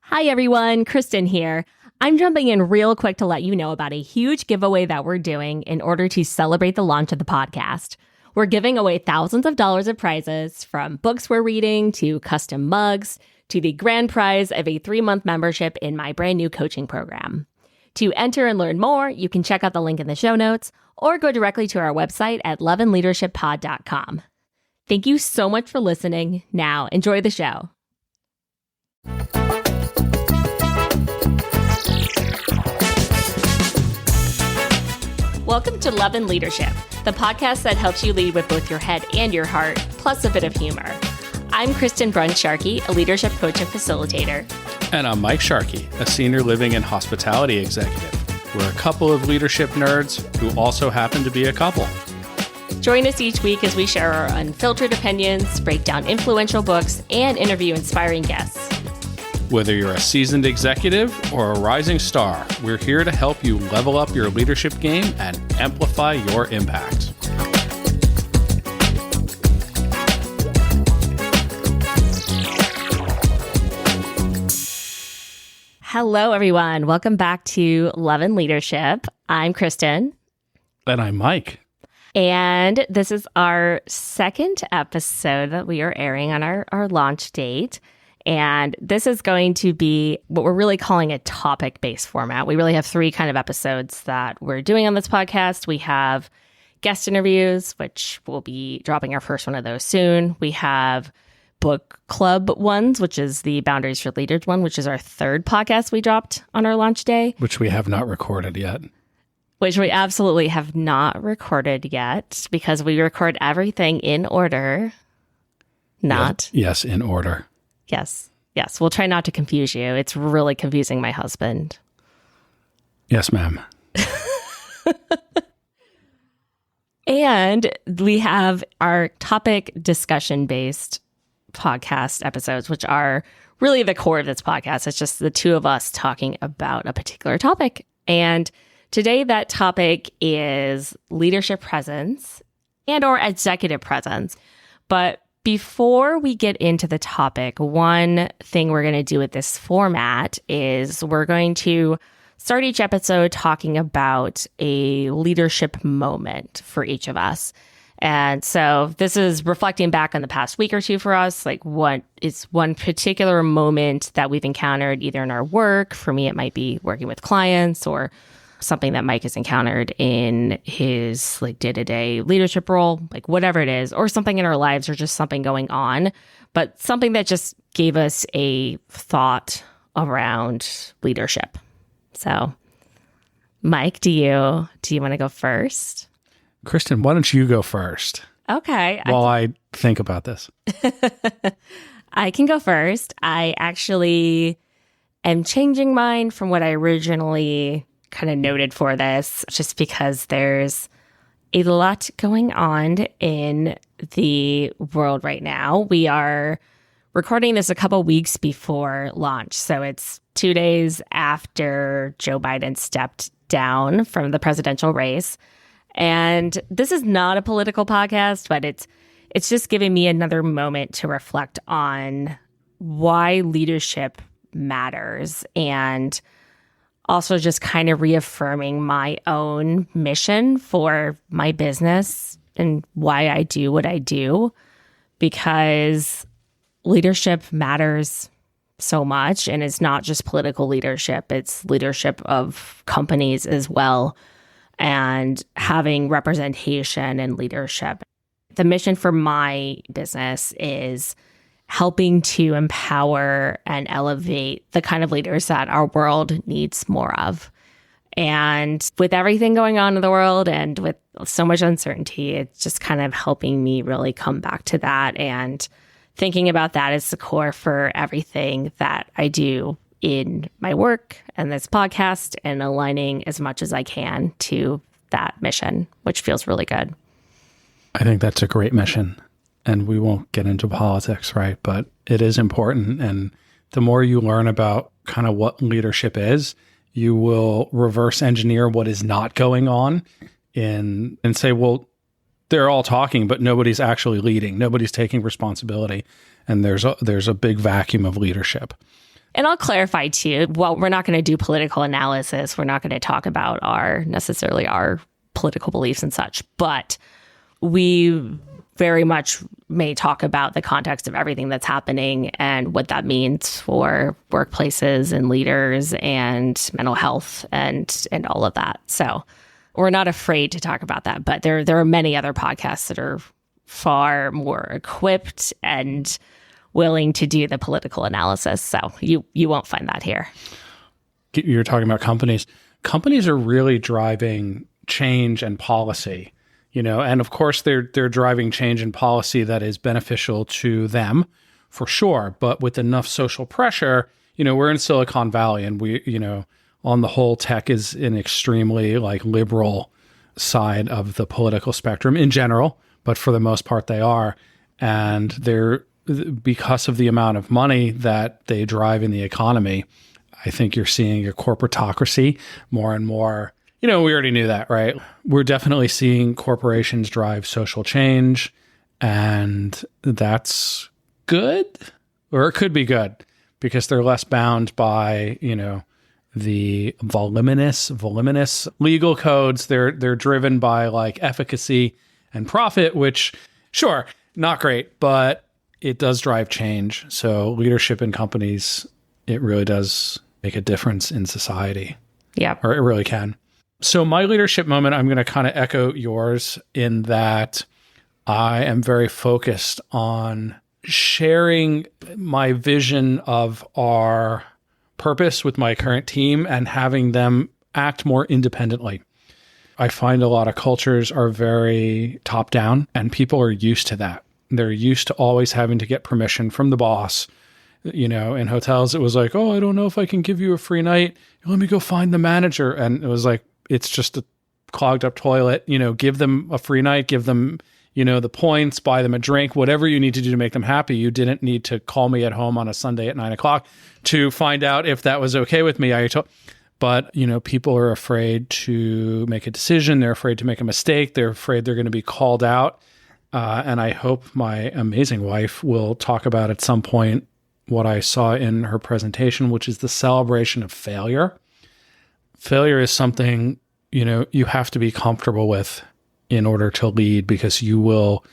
Hi everyone, Kristen here. I'm jumping in real quick to let you know about a huge giveaway that we're doing in order to celebrate the launch of the podcast. We're giving away thousands of dollars of prizes, from books we're reading to custom mugs to the grand prize of a 3-month membership in my brand new coaching program. To enter and learn more, you can check out the link in the show notes or go directly to our website at loveandleadershippod.com. Thank you so much for listening. Now, enjoy the show. Welcome to Love and Leadership, the podcast that helps you lead with both your head and your heart, plus a bit of humor. I'm Kristen Sharkey, a leadership coach and facilitator. And I'm Mike Sharkey, a senior living and hospitality executive. We're a couple of leadership nerds who also happen to be a couple. Join us each week as we share our unfiltered opinions, break down influential books, and interview inspiring guests. Whether you're a seasoned executive or a rising star, we're here to help you level up your leadership game and amplify your impact. Hello, everyone. Welcome back to Love and Leadership. I'm Kristen. And I'm Mike. And this is our second episode that we are airing on our launch date. And this is going to be what we're really calling a topic-based format. We really have 3 kind of episodes that we're doing on this podcast. We have guest interviews, which we'll be dropping our first one of those soon. We have book club ones, which is the Boundaries for Leaders one, which is our 3rd podcast we dropped on our launch day. Which we have not recorded yet. Which we absolutely have not recorded yet, because we record everything in order. Yes, in order. Yes. We'll try not to confuse you. It's really confusing my husband. Yes, ma'am. And we have our topic discussion-based podcast episodes, which are really the core of this podcast. It's just the 2 of us talking about a particular topic. And today that topic is leadership presence and or executive presence. But before we get into the topic, one thing we're going to do with this format is we're going to start each episode talking about a leadership moment for each of us. And so this is reflecting back on the past week or 2 for us, like what is one particular moment that we've encountered either in our work. For me, it might be working with clients, or something that Mike has encountered in his day-to-day leadership role, like whatever it is, or something in our lives, or just something going on, but something that just gave us a thought around leadership. So, Mike, do you want to go first? Kristen, why don't you go first? Okay. While I think about this. I can go first. I actually am changing mine from what I originally kind of noted for this, just because there's a lot going on in the world right now. We are recording this a couple weeks before launch, so it's 2 days after Joe Biden stepped down from the presidential race. And this is not a political podcast, but it's just giving me another moment to reflect on why leadership matters, and also just kind of reaffirming my own mission for my business and why I do what I do, because leadership matters so much. And it's not just political leadership, it's leadership of companies as well, and having representation and leadership. The mission for my business is helping to empower and elevate the kind of leaders that our world needs more of. And with everything going on in the world and with so much uncertainty, it's just kind of helping me really come back to that, and thinking about that as the core for everything that I do in my work and this podcast, and aligning as much as I can to that mission, which feels really good. I think that's a great mission. And we won't get into politics, right? But it is important. And the more you learn about kind of what leadership is, you will reverse engineer what is not going on and say, well, they're all talking, but nobody's actually leading. Nobody's taking responsibility. And there's a big vacuum of leadership. And I'll clarify too, well, we're not going to do political analysis. We're not going to talk about necessarily our political beliefs and such, but we very much may talk about the context of everything that's happening and what that means for workplaces and leaders and mental health and all of that. So we're not afraid to talk about that, but there are many other podcasts that are far more equipped and willing to do the political analysis. So you won't find that here. You're talking about companies. Companies are really driving change and policy, and of course they're driving change and policy that is beneficial to them for sure. But with enough social pressure, we're in Silicon Valley and we, on the whole, tech is an extremely liberal side of the political spectrum in general, but for the most part they are. And they're, because of the amount of money that they drive in the economy, I think you're seeing a corporatocracy more and more. We already knew that, right? We're definitely seeing corporations drive social change, and that's good, or it could be good, because they're less bound by, the voluminous legal codes. They're driven by efficacy and profit, which, sure, not great, but it does drive change. So leadership in companies, it really does make a difference in society. Yeah. Or it really can. So my leadership moment, I'm going to kind of echo yours in that I am very focused on sharing my vision of our purpose with my current team and having them act more independently. I find a lot of cultures are very top down and people are used to that. They're used to always having to get permission from the boss. In hotels, it was like, oh, I don't know if I can give you a free night. Let me go find the manager. And it was like, it's just a clogged up toilet. Give them a free night, give them, the points, buy them a drink, whatever you need to do to make them happy. You didn't need to call me at home on a Sunday at 9:00 to find out if that was okay with me. But, people are afraid to make a decision. They're afraid to make a mistake. They're afraid they're going to be called out. And I hope my amazing wife will talk about at some point what I saw in her presentation, which is the celebration of failure. Failure is something, you have to be comfortable with in order to lead, because you will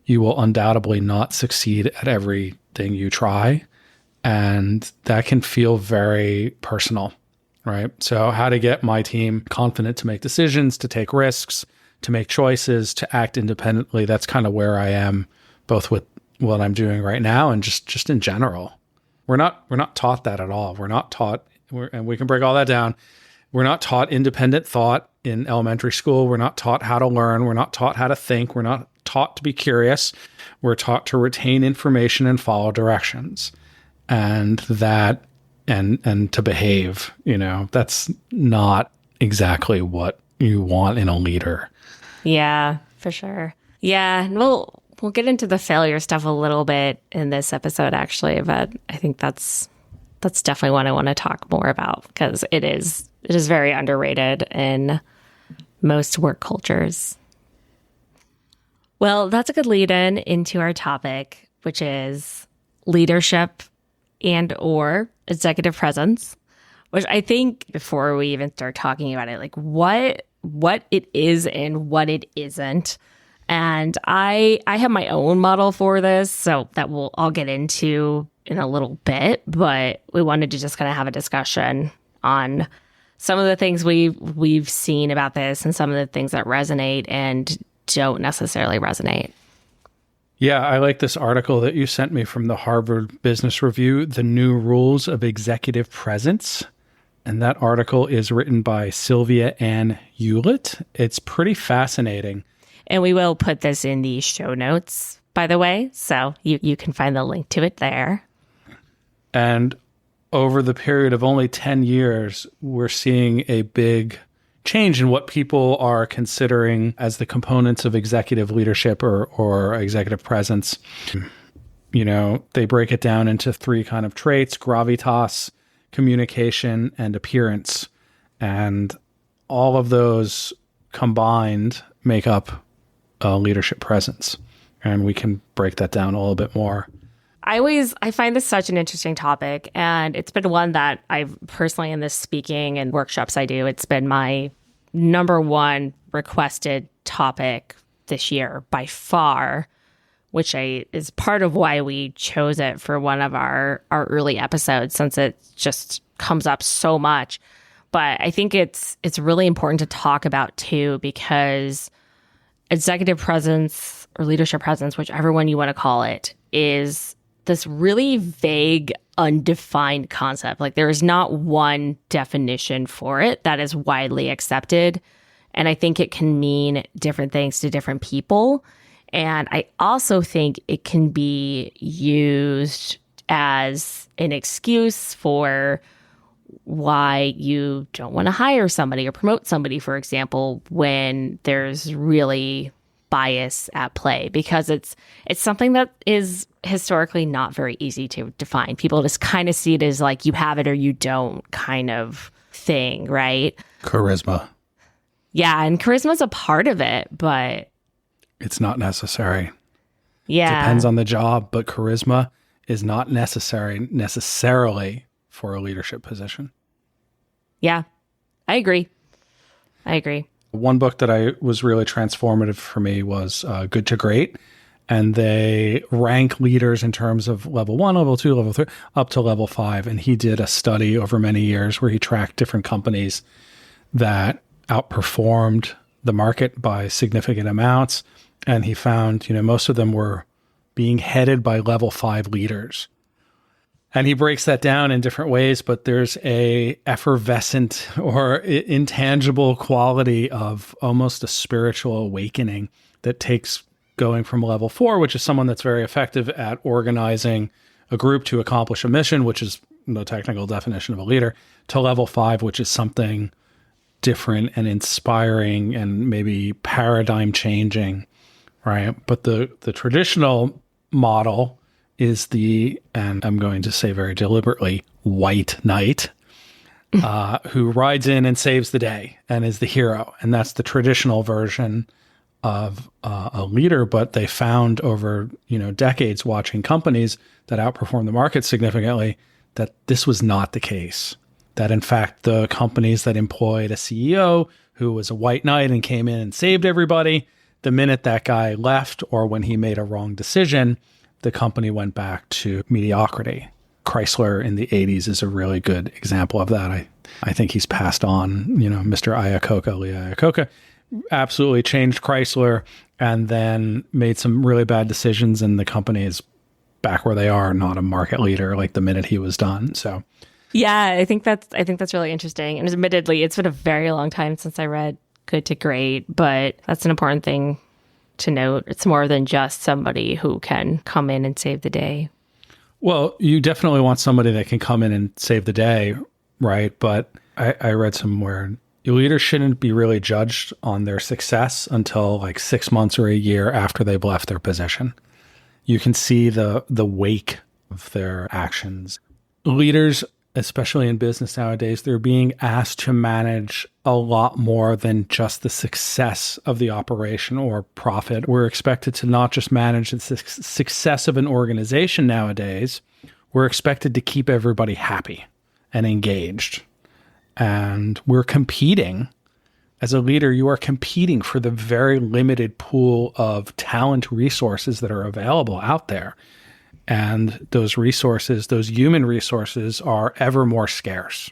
undoubtedly not succeed at everything you try. And that can feel very personal, right? So how to get my team confident to make decisions, to take risks, to make choices, to act independently. That's kind of where I am, both with what I'm doing right now and just in general. We're not taught that at all. We're not taught, and we can break all that down. We're not taught independent thought in elementary school. We're not taught how to learn. We're not taught how to think. We're not taught to be curious. We're taught to retain information and follow directions, and to behave. That's not exactly what you want in a leader. Yeah, for sure. Yeah, we'll get into the failure stuff a little bit in this episode, actually, but I think that's definitely what I want to talk more about, because it is very underrated in most work cultures. Well, that's a good lead-in into our topic, which is leadership and or executive presence, which I think before we even start talking about it, what it is and what it isn't. And I have my own model for this, so that I'll get into in a little bit, but we wanted to just kind of have a discussion on some of the things we've seen about this and some of the things that resonate and don't necessarily resonate. Yeah, I like this article that you sent me from the Harvard Business Review, The New Rules of Executive Presence. And that article is written by Sylvia Ann Hewlett. It's pretty fascinating. And we will put this in the show notes, by the way, so you can find the link to it there. And over the period of only 10 years, we're seeing a big change in what people are considering as the components of executive leadership or executive presence. They break it down into 3 kind of traits: gravitas, communication, and appearance. And all of those combined make up a leadership presence. And we can break that down a little bit more. I find this such an interesting topic, and it's been one that I've personally, in this speaking and workshops I do, it's been my number one requested topic this year by far, which is part of why we chose it for one of our early episodes, since it just comes up so much. But I think it's really important to talk about too, because executive presence or leadership presence, whichever one you want to call it, is this really vague, undefined concept. Like, there is not one definition for it that is widely accepted. And I think it can mean different things to different people. And I also think it can be used as an excuse for why you don't want to hire somebody or promote somebody, for example, when there's really bias at play, because it's something that is historically not very easy to define. People just kind of see it as like you have it or you don't kind of thing, right? Charisma. Yeah, and charisma is a part of it, but it's not necessary. Yeah. Depends on the job, but charisma is not necessarily for a leadership position. Yeah, I agree. One book that I was really transformative for me was Good to Great. And they rank leaders in terms of level 1, level 2, level 3, up to level 5. And he did a study over many years where he tracked different companies that outperformed the market by significant amounts. And he found, most of them were being headed by level 5 leaders. And he breaks that down in different ways, but there's a effervescent or intangible quality of almost a spiritual awakening that takes going from level 4, which is someone that's very effective at organizing a group to accomplish a mission, which is the technical definition of a leader, to level 5, which is something different and inspiring and maybe paradigm changing, right? But the traditional model is and I'm going to say very deliberately, white knight, who rides in and saves the day and is the hero. And that's the traditional version of a leader. But they found over, decades watching companies that outperform the market significantly, that this was not the case. That in fact, the companies that employed a CEO who was a white knight and came in and saved everybody, the minute that guy left or when he made a wrong decision, the company went back to mediocrity. Chrysler in the 80s is a really good example of that. I think he's passed on, Mr. Iacocca, Lee Iacocca, absolutely changed Chrysler and then made some really bad decisions, and the company is back where they are, not a market leader like the minute he was done. So yeah, I think that's really interesting. And admittedly, it's been a very long time since I read Good to Great, but that's an important thing to note. It's more than just somebody who can come in and save the day. Well, you definitely want somebody that can come in and save the day, right? But I read somewhere your leaders shouldn't be really judged on their success until like 6 months or a year after they've left their position. You can see the wake of their actions. Leaders, especially in business nowadays, they're being asked to manage a lot more than just the success of the operation or profit. We're expected to not just manage the success of an organization nowadays, we're expected to keep everybody happy and engaged. And we're competing. As a leader, you are competing for the very limited pool of talent resources that are available out there. And those resources, those human resources, are ever more scarce.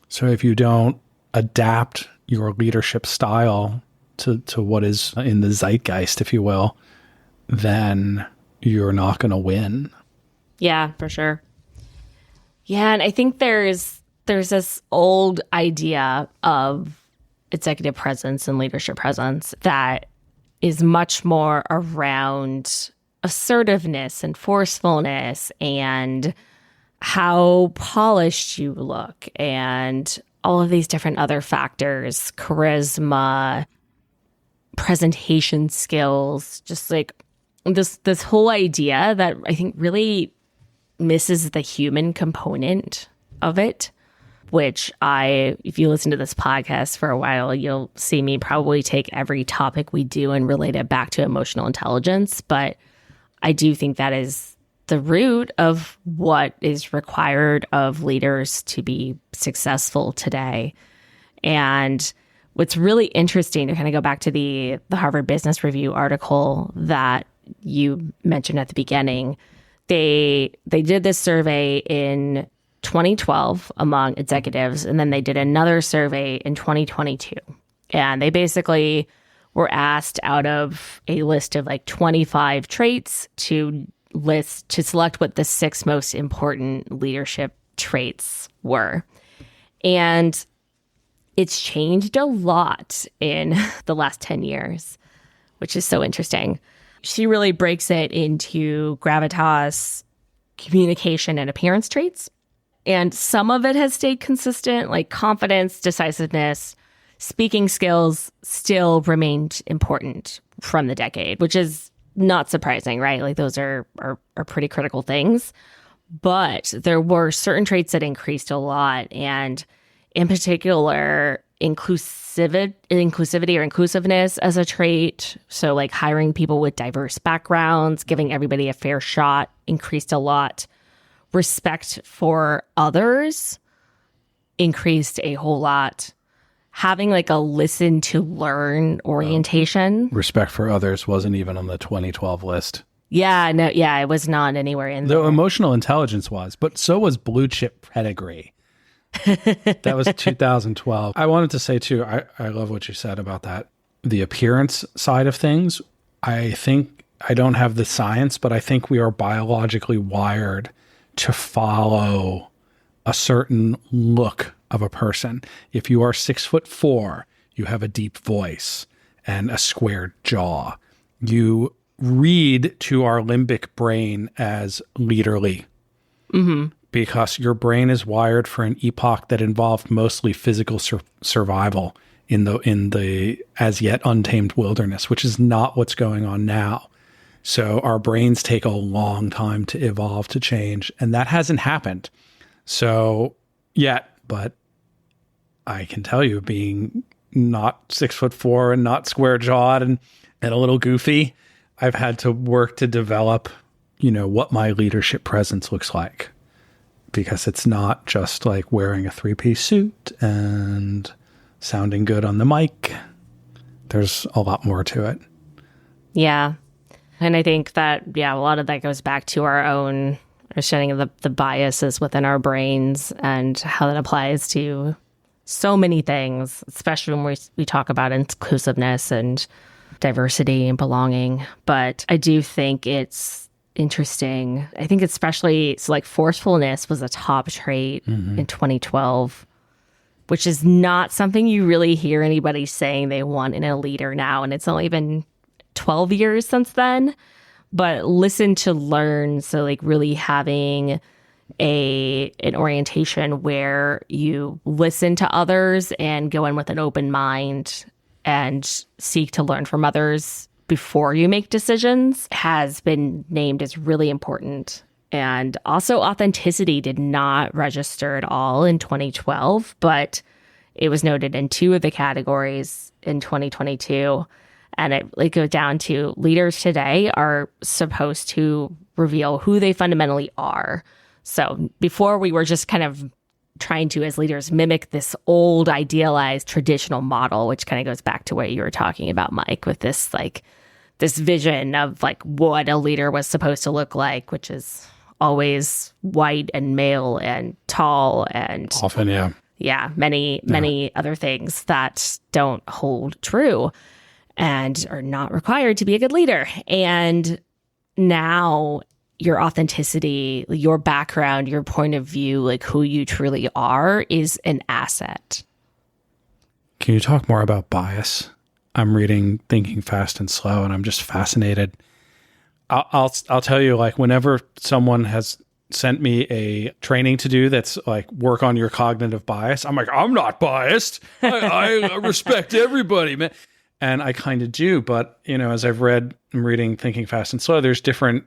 So if you don't adapt your leadership style to what is in the zeitgeist, if you will, then you're not going to win. Yeah, for sure. Yeah, and I think there's this old idea of executive presence and leadership presence that is much more around assertiveness and forcefulness and how polished you look and all of these different other factors, charisma, presentation skills, just like this whole idea that I think really misses the human component of it, which if you listen to this podcast for a while, you'll see me probably take every topic we do and relate it back to emotional intelligence. But I do think that is the root of what is required of leaders to be successful today. And what's really interesting, to kind of go back to the Harvard Business Review article that you mentioned at the beginning, they did this survey in 2012 among executives, and then they did another survey in 2022. And they basically were asked out of a list of like 25 traits to select what the 6 most important leadership traits were. And it's changed a lot in the last 10 years, which is so interesting. She really breaks it into gravitas, communication, and appearance traits. And some of it has stayed consistent, like confidence, decisiveness, speaking skills still remained important from the decade, which is not surprising, right? Like those are pretty critical things. But there were certain traits that increased a lot. And in particular, inclusivity or inclusiveness as a trait. So like hiring people with diverse backgrounds, giving everybody a fair shot increased a lot. Respect for others increased a whole lot. Having like a listen to learn orientation. Respect for others wasn't even on the 2012 list. Yeah, no, yeah, it was not anywhere in there. Though emotional intelligence was, but so was blue chip pedigree. That was 2012. I wanted to say too, I love what you said about that. The appearance side of things, I think, I don't have the science, but I think we are biologically wired to follow a certain look of a person. If you are 6'4", you have a deep voice and a squared jaw. You read to our limbic brain as leaderly. Mm-hmm. Because your brain is wired for an epoch that involved mostly physical survival in the as yet untamed wilderness, which is not what's going on now. So our brains take a long time to evolve, to change, and that hasn't happened. So yet, but I can tell you, being not 6'4" and not square jawed and a little goofy, I've had to work to develop, what my leadership presence looks like. Because it's not just like wearing a 3-piece suit and sounding good on the mic. There's a lot more to it. Yeah. And I think that, a lot of that goes back to our own understanding of the biases within our brains and how that applies to so many things, especially when we talk about inclusiveness and diversity and belonging. But I do think it's interesting. I think especially, so like forcefulness was a top trait in 2012, which is not something you really hear anybody saying they want in a leader now. And it's only been 12 years since then. But listen to learn. So like really having an orientation where you listen to others and go in with an open mind and seek to learn from others before you make decisions has been named as really important. And also authenticity did not register at all in 2012, but it was noted in 2 of the categories in 2022. And it goes down to leaders today are supposed to reveal who they fundamentally are. So before we were just kind of trying to, as leaders, mimic this old idealized traditional model, which kind of goes back to what you were talking about, Mike, with this this vision of like what a leader was supposed to look like, which is always white and male and tall and often, many other things that don't hold true and are not required to be a good leader. And now your authenticity, your background, your point of view, like who you truly are is an asset. Can you talk more about bias? I'm reading Thinking Fast and Slow, and I'm just fascinated. I'll tell you, like, whenever someone has sent me a training to do that's like work on your cognitive bias, I'm like, I'm not biased. I respect everybody, man. And I kind of do. But, as I'm reading Thinking Fast and Slow, there's different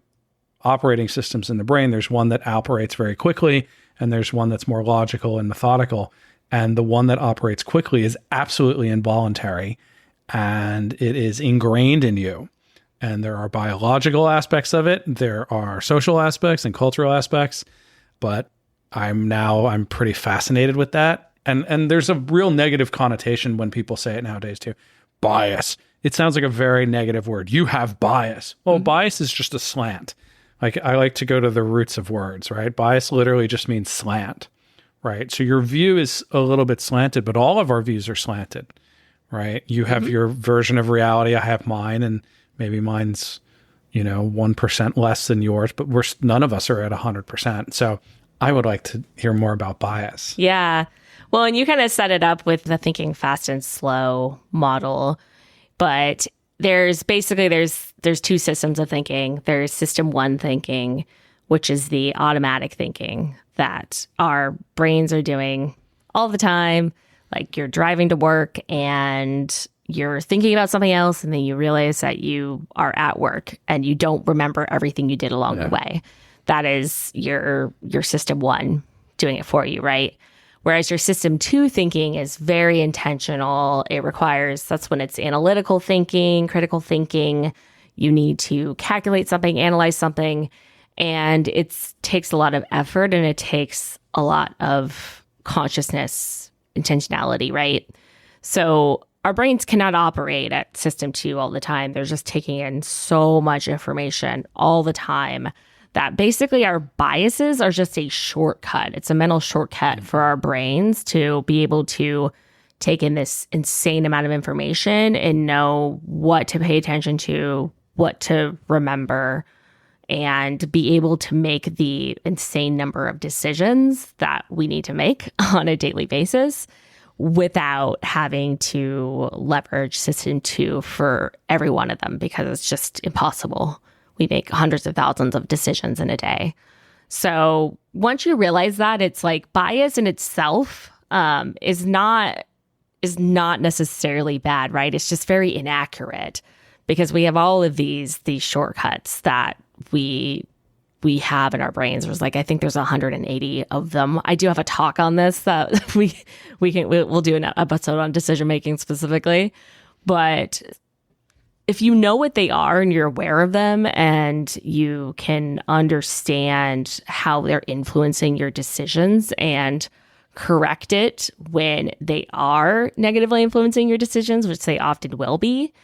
operating systems in the brain. There's one that operates very quickly, and there's one that's more logical and methodical. And the one that operates quickly is absolutely involuntary, and it is ingrained in you. And there are biological aspects of it. There are social aspects and cultural aspects. But I'm pretty fascinated with that. And there's a real negative connotation when people say it nowadays too. Bias. It sounds like a very negative word. You have bias. Well, bias is just a slant. Like, I like to go to the roots of words, right? Bias literally just means slant, right? So your view is a little bit slanted, but all of our views are slanted, right? You have your version of reality. I have mine, and maybe mine's, 1% less than yours, but none of us are at 100%. So I would like to hear more about bias. Yeah. Well, and you kind of set it up with the thinking fast and slow model, but there's two systems of thinking. There's system one thinking, which is the automatic thinking that our brains are doing all the time. Like, you're driving to work and you're thinking about something else, and then you realize that you are at work and you don't remember everything you did along the way. That is your system one doing it for you, right? Whereas your system two thinking is very intentional. That's when it's analytical thinking, critical thinking. You need to calculate something, analyze something, and it takes a lot of effort, and it takes a lot of consciousness, intentionality, right? So our brains cannot operate at system two all the time. They're just taking in so much information all the time that basically our biases are just a shortcut. It's a mental shortcut for our brains to be able to take in this insane amount of information and know what to pay attention to, what to remember, and be able to make the insane number of decisions that we need to make on a daily basis without having to leverage system two for every one of them, because it's just impossible. We make hundreds of thousands of decisions in a day. So once you realize that, it's like bias in itself is not necessarily bad, right? It's just very inaccurate, because we have all of these shortcuts that we have in our brains. There's I think there's 180 of them. I do have a talk on this that we'll do an episode on decision making specifically, but if you know what they are and you're aware of them and you can understand how they're influencing your decisions and correct it when they are negatively influencing your decisions, which they often will be,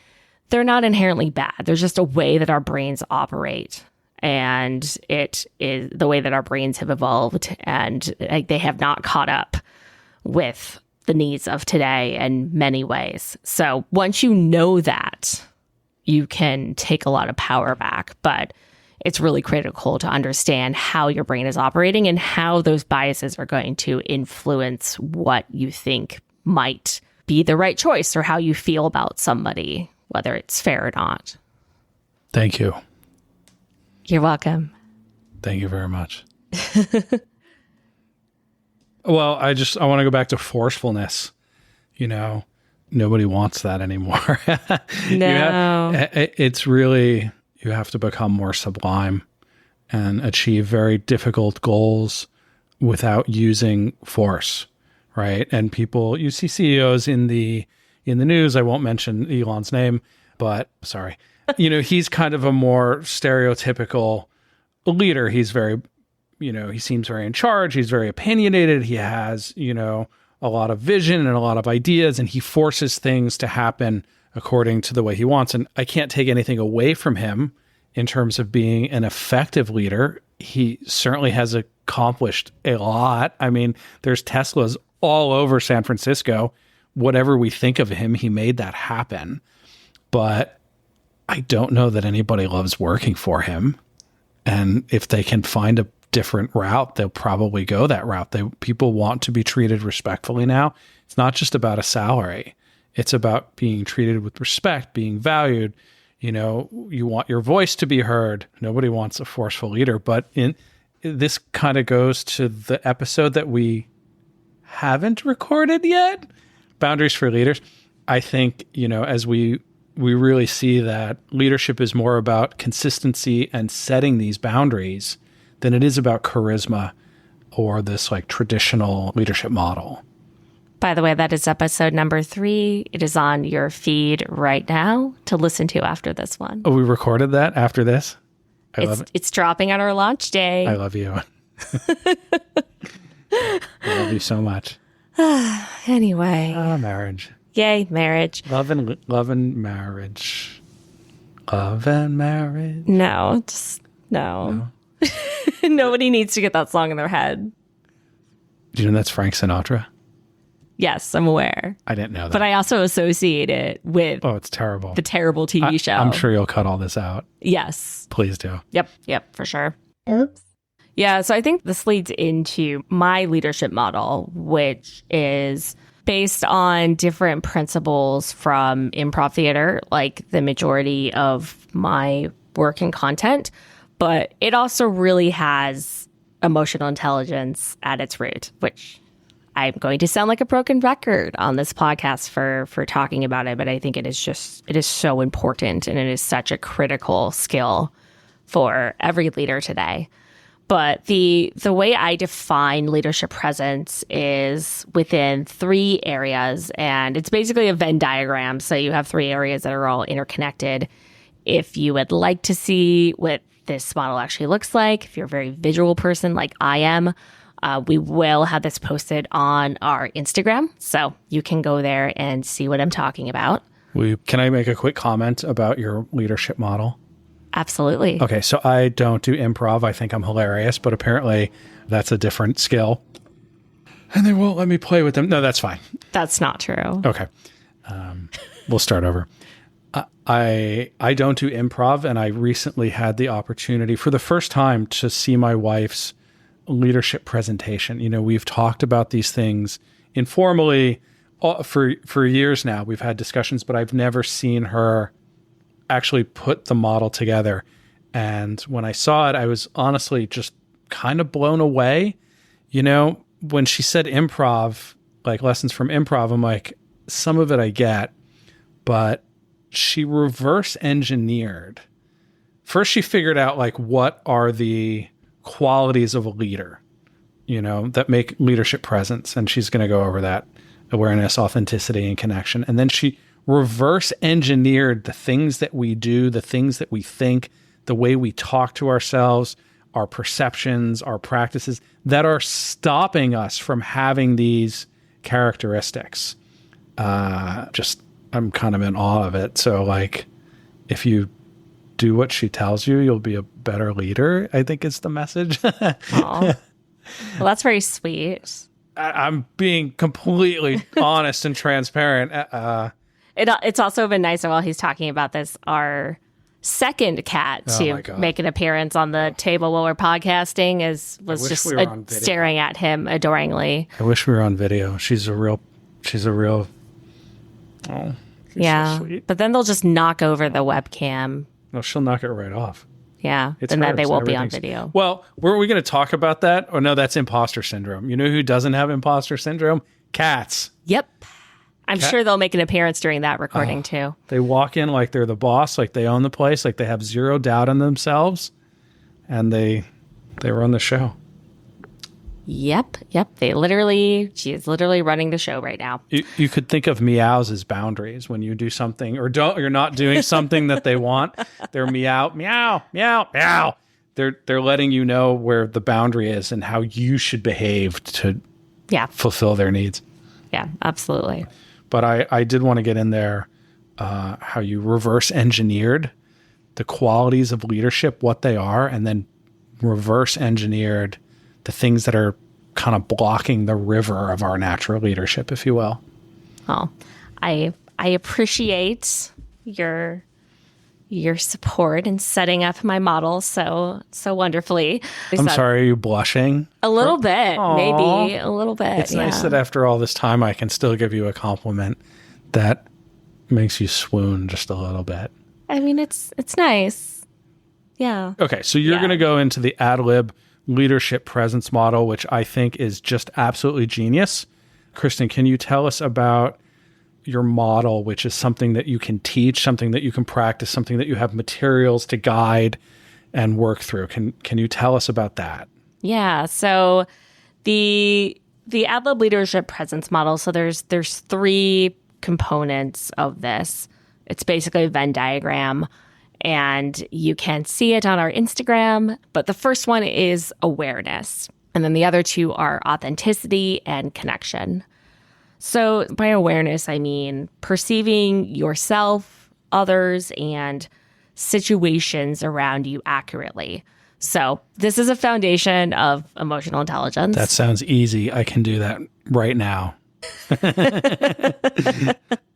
they're not inherently bad. There's just a way that our brains operate. And it is the way that our brains have evolved, and they have not caught up with the needs of today in many ways. So once you know that, you can take a lot of power back. But it's really critical to understand how your brain is operating and how those biases are going to influence what you think might be the right choice or how you feel about somebody, whether it's fair or not. Thank you. You're welcome. Thank you very much. Well, I want to go back to forcefulness. Nobody wants that anymore. No. It's really, you have to become more sublime and achieve very difficult goals without using force, right? And you see CEOs in the news. I won't mention Elon's name, but sorry. He's kind of a more stereotypical leader. He's very, he seems very in charge. He's very opinionated. He has, a lot of vision and a lot of ideas, and he forces things to happen according to the way he wants. And I can't take anything away from him in terms of being an effective leader. He certainly has accomplished a lot. I mean, there's Teslas all over San Francisco. Whatever we think of him, he made that happen. But I don't know that anybody loves working for him. And if they can find a different route, they'll probably go that route. People want to be treated respectfully now. It's not just about a salary. It's about being treated with respect, being valued. You want your voice to be heard. Nobody wants a forceful leader. But this kind of goes to the episode that we haven't recorded yet, Boundaries for Leaders. I think, as we really see that leadership is more about consistency and setting these boundaries than it is about charisma or this traditional leadership model. By the way, that is episode number 3. It is on your feed right now to listen to after this one. Oh, we recorded that after this? I love it. It's dropping on our launch day. I love you. I love you so much. Anyway. Marriage. Yay, marriage. Love and marriage. Love and marriage. No, just no. Nobody needs to get that song in their head. Do you know that's Frank Sinatra? Yes, I'm aware. I didn't know that. But I also associate it with it's terrible. The terrible TV show. I'm sure you'll cut all this out. Yes. Please do. Yep, for sure. Oops. Yeah, so I think this leads into my leadership model, which is based on different principles from improv theater, like the majority of my work and content. But it also really has emotional intelligence at its root, which I'm going to sound like a broken record on this podcast for talking about it. But I think it is so important, and it is such a critical skill for every leader today. But the way I define leadership presence is within 3 areas, and it's basically a Venn diagram. So you have 3 areas that are all interconnected. If you would like to see what this model actually looks like, if you're a very visual person like I am, we will have this posted on our Instagram. So you can go there and see what I'm talking about. Can I make a quick comment about your leadership model? Absolutely. Okay, so I don't do improv. I think I'm hilarious, but apparently that's a different skill. And they won't let me play with them. No, that's fine. That's not true. Okay. We'll start over. I don't do improv, and I recently had the opportunity for the first time to see my wife's leadership presentation. You know, we've talked about these things informally for years now. We've had discussions, but I've never seen her actually put the model together. And when I saw it, I was honestly just kind of blown away. You know, when she said improv, like lessons from improv, I'm like, some of it I get, but she reverse engineered. First, she figured out like what are the qualities of a leader, you know, that make leadership presence. And she's going to go over that: awareness, authenticity, and connection. And then she reverse engineered the things that we do, the things that we think, the way we talk to ourselves, our perceptions, our practices that are stopping us from having these characteristics. I'm kind of in awe of it. So like, if you do what she tells you, you'll be a better leader, I think is the message. Well, that's very sweet. I'm being completely honest and transparent. It's also been nice while he's talking about this, our second cat to make an appearance on the table while we're podcasting was just staring at him adoringly. I wish we were on video. She's a real yeah. So sweet. But then they'll just knock over the webcam. No, she'll knock it right off. Yeah. It's and then hers. they won't be on video. Well, were we going to talk about that? Or no, that's imposter syndrome. You know who doesn't have imposter syndrome? Cats. Yep. I'm sure they'll make an appearance during that recording too. They walk in like they're the boss, like they own the place, like they have zero doubt in themselves, and they run the show. Yep. She is literally running the show right now. You could think of meows as boundaries. When you do something or you're not doing something that they want, they're meow, meow, meow, meow. They're letting you know where the boundary is and how you should behave to fulfill their needs. Yeah, absolutely. But I did want to get in there how you reverse engineered the qualities of leadership, what they are, and then reverse engineered the things that are kind of blocking the river of our natural leadership, if you will. Oh, I appreciate your support in setting up my model so wonderfully. I'm sorry, are you blushing? A little bit, Aww. maybe a little bit. It's nice that after all this time, I can still give you a compliment that makes you swoon just a little bit. I mean, it's nice. Yeah. Okay, so you're going to go into the AdLib leadership presence model, which I think is just absolutely genius. Kristen, can you tell us about your model, which is something that you can teach, something that you can practice, something that you have materials to guide and work through? Can you tell us about that? Yeah. So the the AdLib leadership presence model, so there's three components of this. It's basically a Venn diagram, and you can see it on our Instagram. But the first one is awareness. And then the other two are authenticity and connection. So by awareness, I mean perceiving yourself, others, and situations around you accurately. So this is a foundation of emotional intelligence. That sounds easy. I can do that right now.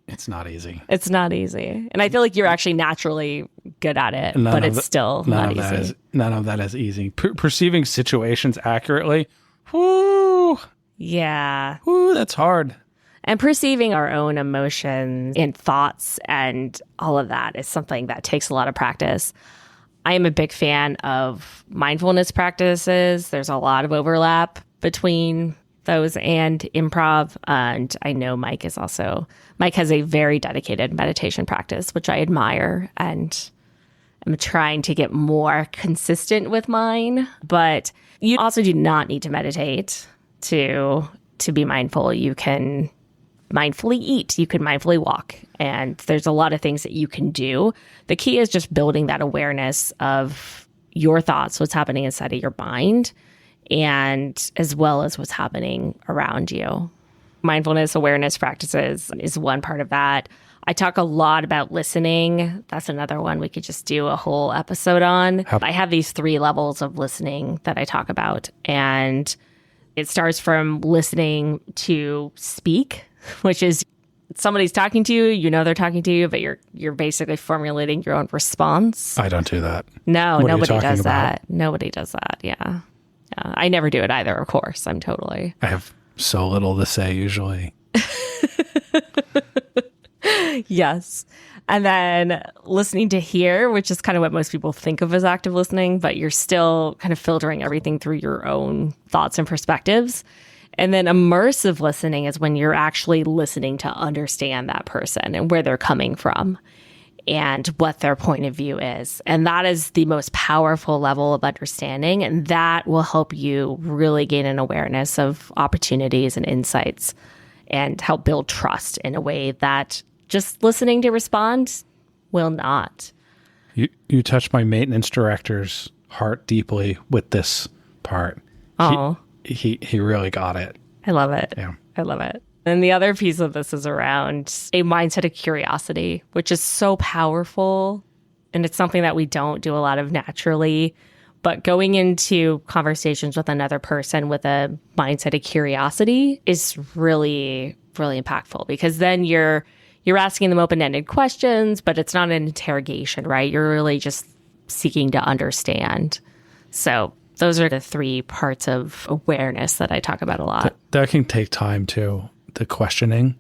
It's not easy. It's not easy. And I feel like you're actually naturally good at it, but it's still not easy. None of that is easy. Perceiving situations accurately, whoo. Yeah. Whoo, that's hard. And perceiving our own emotions and thoughts and all of that is something that takes a lot of practice. I am a big fan of mindfulness practices. There's a lot of overlap between those and improv. And I know Mike has a very dedicated meditation practice, which I admire. And I'm trying to get more consistent with mine. But you also do not need to meditate to be mindful. You can mindfully eat. You can mindfully walk. And there's a lot of things that you can do. The key is just building that awareness of your thoughts, what's happening inside of your mind, and as well as what's happening around you. Mindfulness awareness practices is one part of that. I talk a lot about listening. That's another one we could just do a whole episode on. I have these 3 levels of listening that I talk about. And it starts from listening to speak, which is somebody's talking to you, you know they're talking to you, but you're basically formulating your own response. I don't do that. No, nobody does that. Nobody does that. Yeah. I never do it either, of course. I have so little to say usually. Yes. And then listening to hear, which is kind of what most people think of as active listening, but you're still kind of filtering everything through your own thoughts and perspectives. And then immersive listening is when you're actually listening to understand that person and where they're coming from and what their point of view is. And that is the most powerful level of understanding. And that will help you really gain an awareness of opportunities and insights and help build trust in a way that just listening to respond will not. You touched my maintenance director's heart deeply with this part. Oh. He really got it. I love it. Yeah. I love it. And the other piece of this is around a mindset of curiosity, which is so powerful. And it's something that we don't do a lot of naturally. But going into conversations with another person with a mindset of curiosity is really, really impactful, because then you're asking them open-ended questions, but it's not an interrogation, right? You're really just seeking to understand. So those are the 3 parts of awareness that I talk about a lot. That can take time too. The questioning,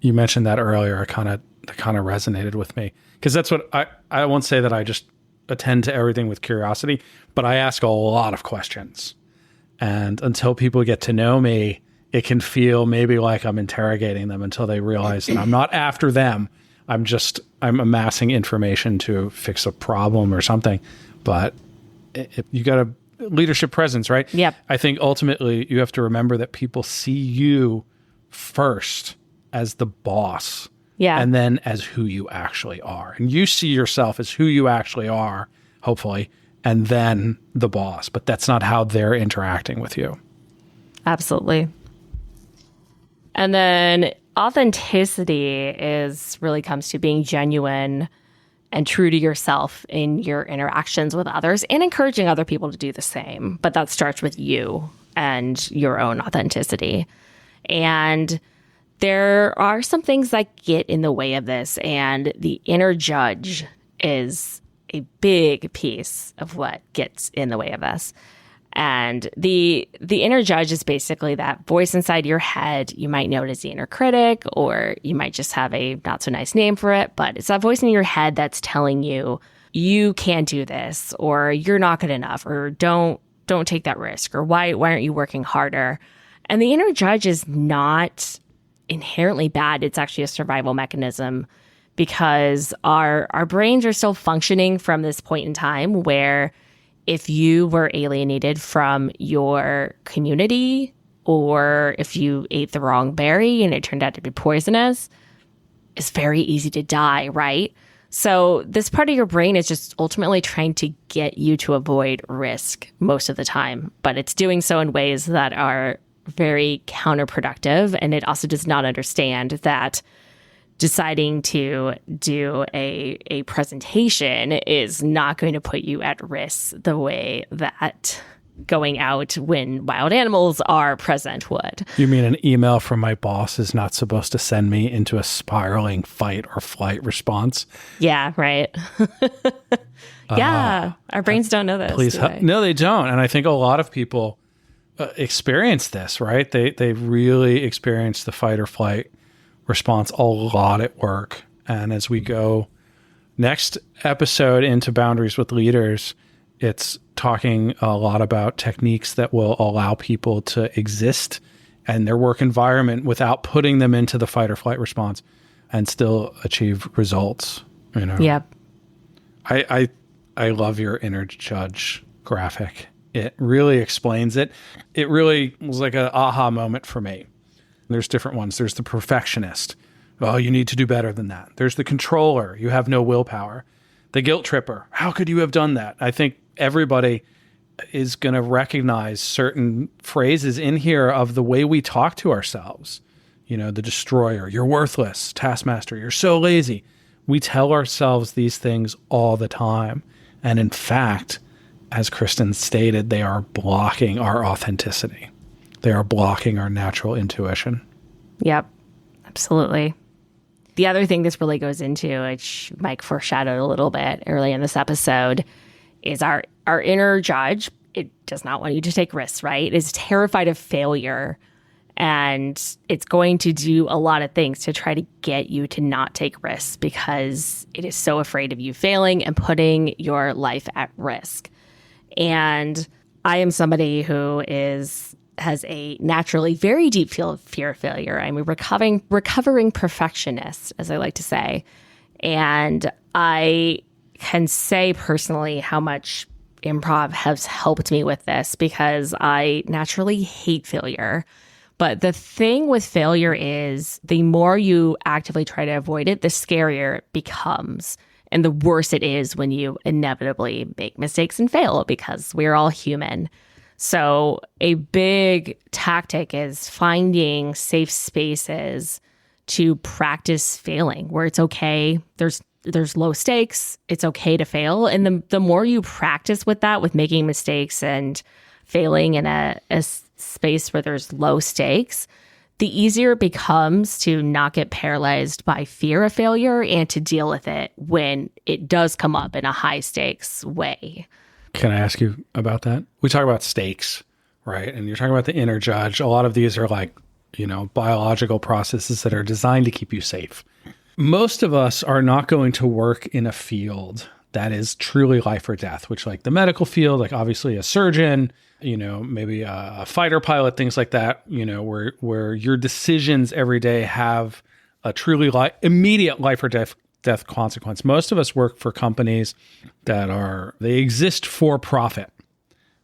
you mentioned that earlier. That kind of resonated with me, because that's what I won't say that I just attend to everything with curiosity, but I ask a lot of questions. And until people get to know me, it can feel maybe like I'm interrogating them until they realize that I'm not after them. I'm amassing information to fix a problem or something. But you got a leadership presence, right? Yep. I think ultimately you have to remember that people see you first as the boss. Yeah. And then as who you actually are. And you see yourself as who you actually are, hopefully, and then the boss. But that's not how they're interacting with you. Absolutely. And then authenticity really comes to being genuine and true to yourself in your interactions with others and encouraging other people to do the same. But that starts with you and your own authenticity. And there are some things that get in the way of this, and the inner judge is a big piece of what gets in the way of this. And the inner judge is basically that voice inside your head. You might know it as the inner critic, or you might just have a not so nice name for it, but it's that voice in your head that's telling you, you can't do this, or you're not good enough, or don't take that risk, or why aren't you working harder? And the inner judge is not inherently bad. It's actually a survival mechanism, because our brains are still functioning from this point in time where if you were alienated from your community or if you ate the wrong berry and it turned out to be poisonous, it's very easy to die, right? So this part of your brain is just ultimately trying to get you to avoid risk most of the time, but it's doing so in ways that are very counterproductive. And it also does not understand that deciding to do a presentation is not going to put you at risk the way that going out when wild animals are present would. You mean an email from my boss is not supposed to send me into a spiraling fight or flight response? Yeah, right. Yeah, our brains don't know this. Please, no, they don't. And I think a lot of people experience this, right? They really experience the fight or flight response a lot at work. And as we go next episode into Boundaries with Leaders, it's talking a lot about techniques that will allow people to exist in their work environment without putting them into the fight or flight response and still achieve results. You know? Yep. I love your inner judge graphic. It really explains it. It really was like an aha moment for me. There's different ones. There's the perfectionist. Oh, you need to do better than that. There's the controller. You have no willpower. The guilt tripper. How could you have done that? I think everybody is going to recognize certain phrases in here of the way we talk to ourselves. You know, the destroyer, you're worthless, taskmaster, you're so lazy. We tell ourselves these things all the time. And in fact, as Kristen stated, they are blocking our authenticity. They are blocking our natural intuition. Yep, absolutely. The other thing this really goes into, which Mike foreshadowed a little bit early in this episode, is our inner judge. It does not want you to take risks, right? It is terrified of failure. And it's going to do a lot of things to try to get you to not take risks because it is so afraid of you failing and putting your life at risk. And I am somebody who has a naturally very deep fear of failure. I'm a recovering perfectionist, as I like to say. And I can say personally how much improv has helped me with this because I naturally hate failure. But the thing with failure is the more you actively try to avoid it, the scarier it becomes. And the worse it is when you inevitably make mistakes and fail because we're all human. So a big tactic is finding safe spaces to practice failing where it's okay. There's low stakes. It's okay to fail. And the more you practice with that, with making mistakes and failing in a space where there's low stakes, the easier it becomes to not get paralyzed by fear of failure and to deal with it when it does come up in a high stakes way. Can I ask you about that? We talk about stakes, right? And you're talking about the inner judge. A lot of these are like, biological processes that are designed to keep you safe. Most of us are not going to work in a field that is truly life or death, which like the medical field, like obviously a surgeon, maybe a fighter pilot, things like that, where your decisions every day have a truly immediate life or death consequence. Most of us work for companies they exist for profit,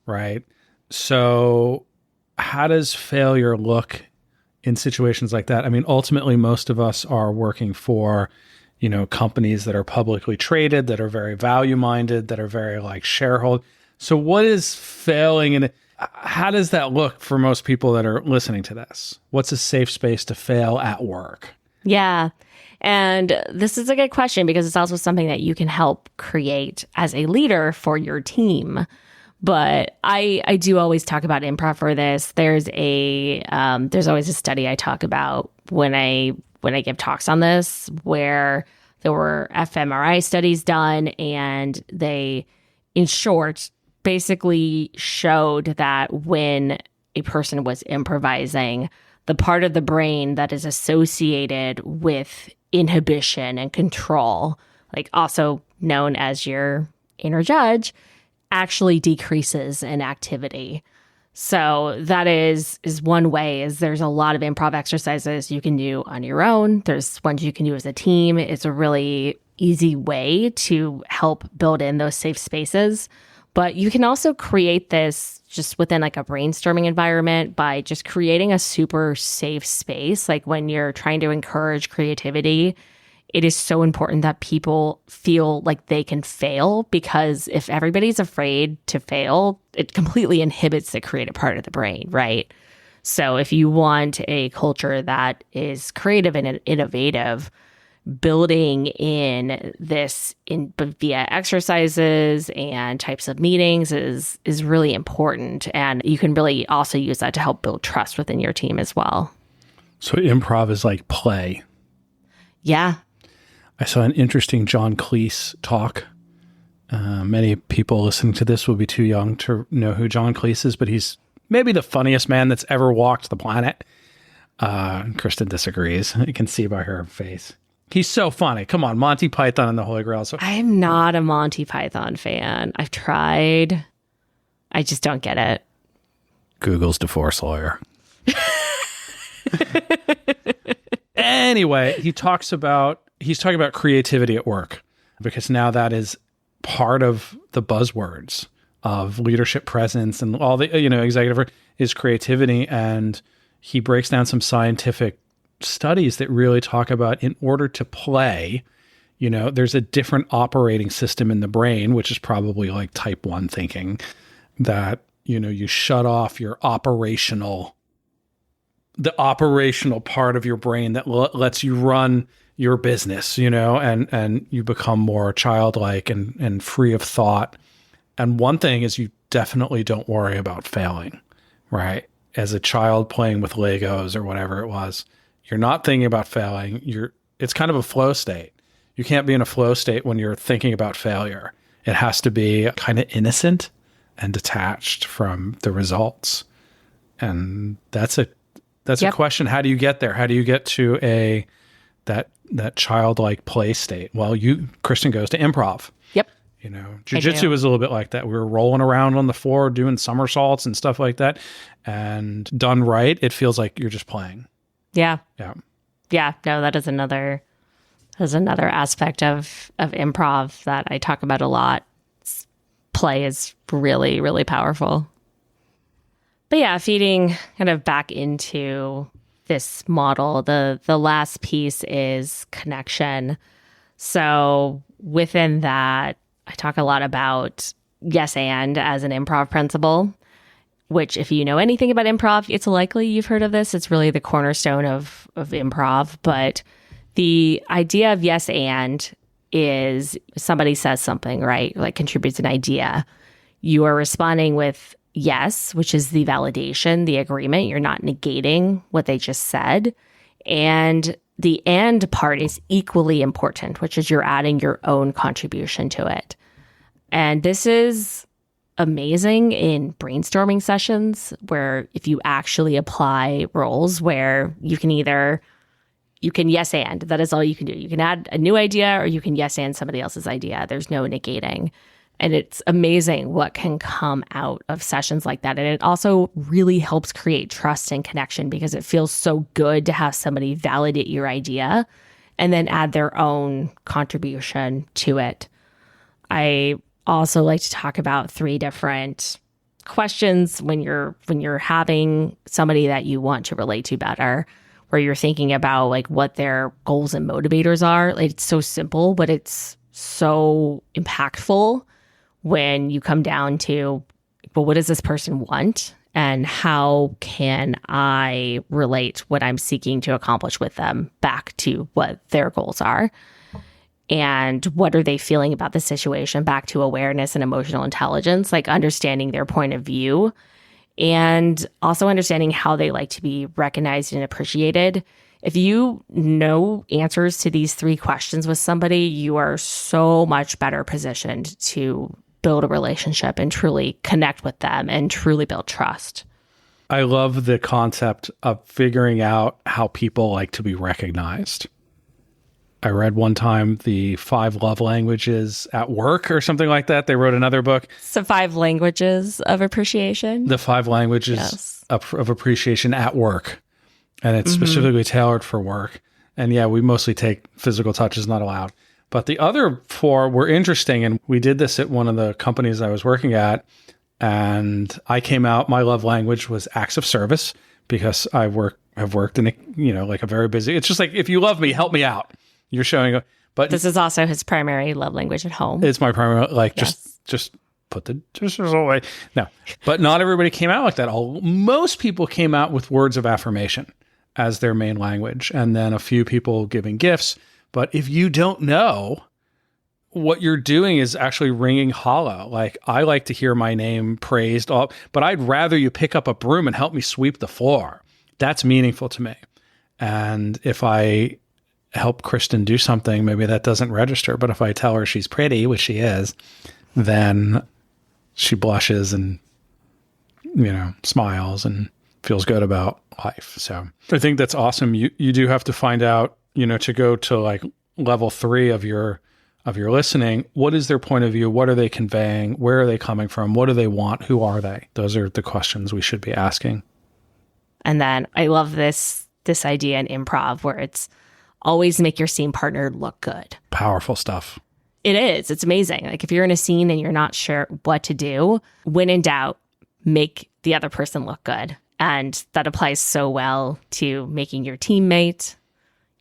right? So how does failure look in situations like that? I mean, ultimately, most of us are working for, companies that are publicly traded, that are very value-minded, that are very like shareholder. So what is failing and how does that look for most people that are listening to this? What's a safe space to fail at work? Yeah. And this is a good question because it's also something that you can help create as a leader for your team. But I do always talk about improv for this. There's always a study I talk about when I give talks on this, where there were fMRI studies done, and they, in short, basically showed that when a person was improvising, the part of the brain that is associated with inhibition and control, like also known as your inner judge, actually decreases in activity. So that is one way. Is there's a lot of improv exercises you can do on your own. There's ones you can do as a team. It's a really easy way to help build in those safe spaces. But you can also create this just within like a brainstorming environment by just creating a super safe space. Like when you're trying to encourage creativity, it is so important that people feel like they can fail, because if everybody's afraid to fail, it completely inhibits the creative part of the brain, right? So if you want a culture that is creative and innovative, building in this via exercises and types of meetings is really important. And you can really also use that to help build trust within your team as well. So improv is like play. Yeah. I saw an interesting John Cleese talk. Many people listening to this will be too young to know who John Cleese is, but he's maybe the funniest man that's ever walked the planet. Kristen disagrees. You can see by her face. He's so funny. Come on, Monty Python and the Holy Grail. So I'm not a Monty Python fan. I've tried. I just don't get it. Google's divorce lawyer. Anyway, he's talking about creativity at work, because now that is part of the buzzwords of leadership presence and all the, executive is creativity. And he breaks down some scientific studies that really talk about, in order to play, there's a different operating system in the brain, which is probably like type 1 thinking, that, you shut off the operational part of your brain that lets you run your business, and you become more childlike and free of thought. And one thing is, you definitely don't worry about failing, right? As a child playing with Legos or whatever it was, you're not thinking about failing. It's kind of a flow state. You can't be in a flow state when you're thinking about failure. It has to be kind of innocent and detached from the results. And that's a question. How do you get there? How do you get to that childlike play state? Well, Kristen goes to improv. Yep. Jiu-jitsu is a little bit like that. We were rolling around on the floor doing somersaults and stuff like that. And done right, it feels like you're just playing. Yeah. Yeah. Yeah. No, that is another aspect of improv that I talk about a lot. Play is really, really powerful. But yeah, feeding kind of back into this model, the last piece is connection. So within that, I talk a lot about yes and as an improv principle, which if you know anything about improv, it's likely you've heard of this. It's really the cornerstone of improv. But the idea of yes and is somebody says something, right? Like contributes an idea. You are responding with yes, which is the validation, the agreement. You're not negating what they just said. And the and part is equally important, which is you're adding your own contribution to it. And this is amazing in brainstorming sessions where if you actually apply roles where you can yes and, that is all you can do. You can add a new idea or you can yes and somebody else's idea. There's no negating. And it's amazing what can come out of sessions like that. And it also really helps create trust and connection because it feels so good to have somebody validate your idea and then add their own contribution to it. I also like to talk about 3 different questions when you're having somebody that you want to relate to better, where you're thinking about like what their goals and motivators are. Like, it's so simple, but it's so impactful when you come down to, well, what does this person want? And how can I relate what I'm seeking to accomplish with them back to what their goals are? And what are they feeling about the situation, back to awareness and emotional intelligence, like understanding their point of view and also understanding how they like to be recognized and appreciated. If you know answers to these 3 questions with somebody, you are so much better positioned to build a relationship and truly connect with them and truly build trust. I love the concept of figuring out how people like to be recognized. I read one time the 5 love languages at work or something like that. They wrote another book. So 5 languages of appreciation? The 5 languages of appreciation at work. And it's specifically tailored for work. And yeah, we mostly take physical touch is not allowed. But the other 4 were interesting. And we did this at one of the companies I was working at. And I came out, my love language was acts of service, because I've worked in like a very busy, it's just like, if you love me, help me out. You're showing up. But this is also his primary love language at home. It's my primary, like, Yes. just put the dishes away. No, but not everybody came out like that. Most people came out with words of affirmation as their main language, and then a few people giving gifts. But if you don't know, what you're doing is actually ringing hollow. Like, I like to hear my name praised, but I'd rather you pick up a broom and help me sweep the floor. That's meaningful to me. And if I help Kristen do something, maybe that doesn't register. But if I tell her she's pretty, which she is, then she blushes and, smiles and feels good about life. So I think that's awesome. You do have to find out, to go to like level 3 of your listening, what is their point of view? What are they conveying? Where are they coming from? What do they want? Who are they? Those are the questions we should be asking. And then I love this idea in improv where it's always make your scene partner look good. Powerful stuff. It is. It's amazing. Like, if you're in a scene and you're not sure what to do, when in doubt, make the other person look good. And that applies so well to making your teammate,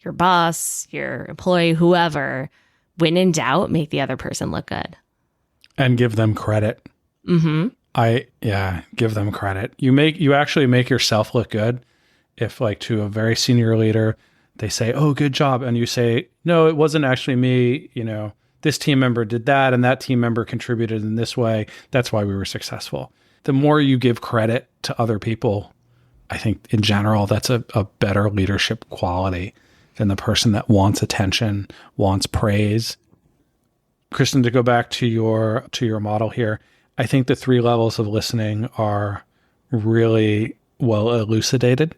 your boss, your employee, whoever. When in doubt, make the other person look good. And give them credit. Mm-hmm. Give them credit. You actually make yourself look good if, like, to a very senior leader, they say, "Oh, good job." And you say, "No, it wasn't actually me. This team member did that, and that team member contributed in this way. That's why we were successful." The more you give credit to other people, I think in general, that's a better leadership quality than the person that wants attention, wants praise. Kristen, to go back to your model here, I think the 3 levels of listening are really well elucidated.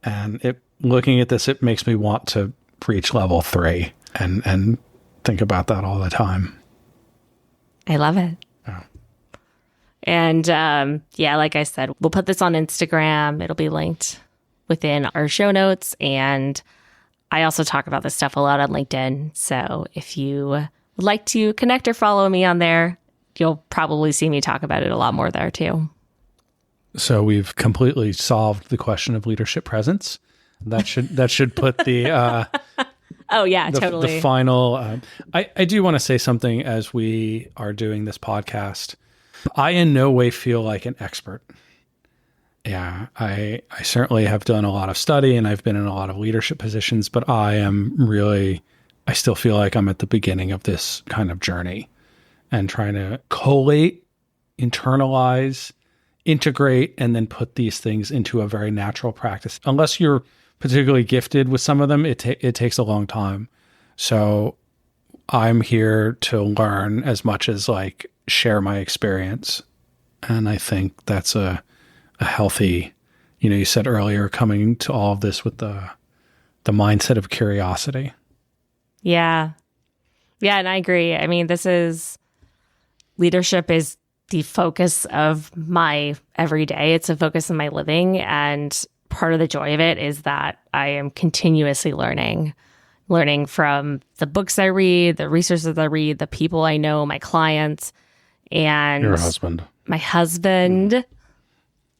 And looking at this, it makes me want to reach level 3 and think about that all the time. I love it. Yeah. And like I said, we'll put this on Instagram. It'll be linked within our show notes. And I also talk about this stuff a lot on LinkedIn. So if you would like to connect or follow me on there, you'll probably see me talk about it a lot more there too. So we've completely solved the question of leadership presence. That should put the oh yeah, totally. The final. I do want to say something as we are doing this podcast. I in no way feel like an expert. Yeah, I certainly have done a lot of study and I've been in a lot of leadership positions, but I still feel like I'm at the beginning of this kind of journey and trying to collate, internalize, integrate, and then put these things into a very natural practice. Unless you're particularly gifted with some of them, it takes a long time. So I'm here to learn as much as like share my experience. And I think that's a healthy, you said earlier, coming to all of this with the mindset of curiosity. Yeah. Yeah. And I agree. I mean, leadership is the focus of my everyday. It's a focus of my living. And part of the joy of it is that I am continuously learning from the books I read, the resources I read, the people I know, my clients, and your husband. My husband.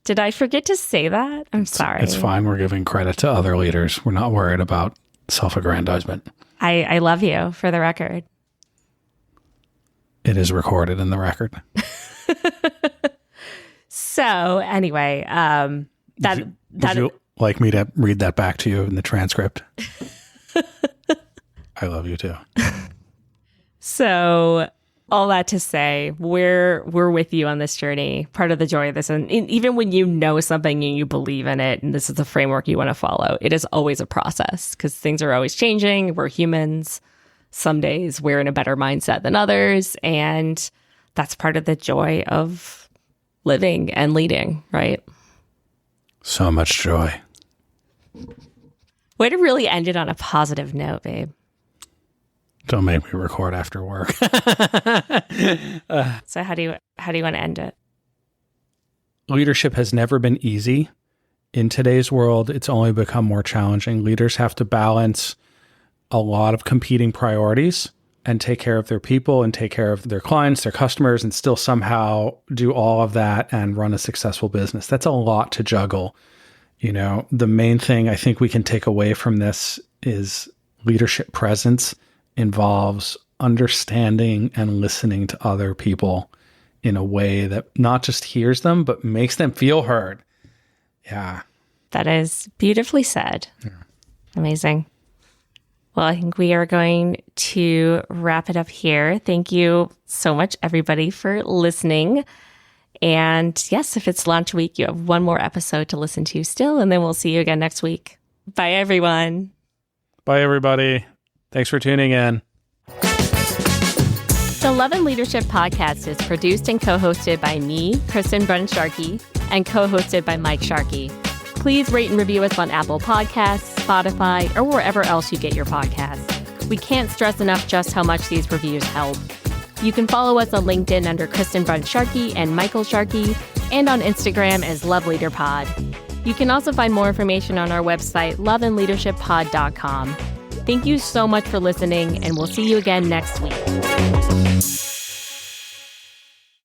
Did I forget to say that? I'm sorry. It's fine. We're giving credit to other leaders. We're not worried about self-aggrandizement. I love you, for the record. It is recorded in the record. So anyway, would you like me to read that back to you in the transcript? I love you too. So all that to say, we're with you on this journey. Part of the joy of this, and even when you know something and you believe in it, and this is the framework you want to follow, it is always a process because things are always changing. We're humans. Some days we're in a better mindset than others, and that's part of the joy of living and leading, right? So much joy. Way to really end it on a positive note, babe. Don't make me record after work. So how do you want to end it? Leadership has never been easy. In today's world, it's only become more challenging. Leaders have to balance a lot of competing priorities, and take care of their people and take care of their clients, their customers, and still somehow do all of that and run a successful business. That's a lot to juggle. You know, the main thing I think we can take away from this is leadership presence involves understanding and listening to other people in a way that not just hears them, but makes them feel heard. Yeah. That is beautifully said. Yeah. Amazing. Well, I think we are going to wrap it up here. Thank you so much, everybody, for listening. And yes, if it's launch week, you have one more episode to listen to still, and then we'll see you again next week. Bye, everyone. Bye, everybody. Thanks for tuning in. The Love and Leadership podcast is produced and co-hosted by me, Kristen Sharkey, and co-hosted by Mike Sharkey. Please rate and review us on Apple Podcasts, Spotify, or wherever else you get your podcasts. We can't stress enough just how much these reviews help. You can follow us on LinkedIn under Kristen Sharkey and Michael Sharkey, and on Instagram as Love Leader Pod. You can also find more information on our website, loveandleadershippod.com. Thank you so much for listening, and we'll see you again next week.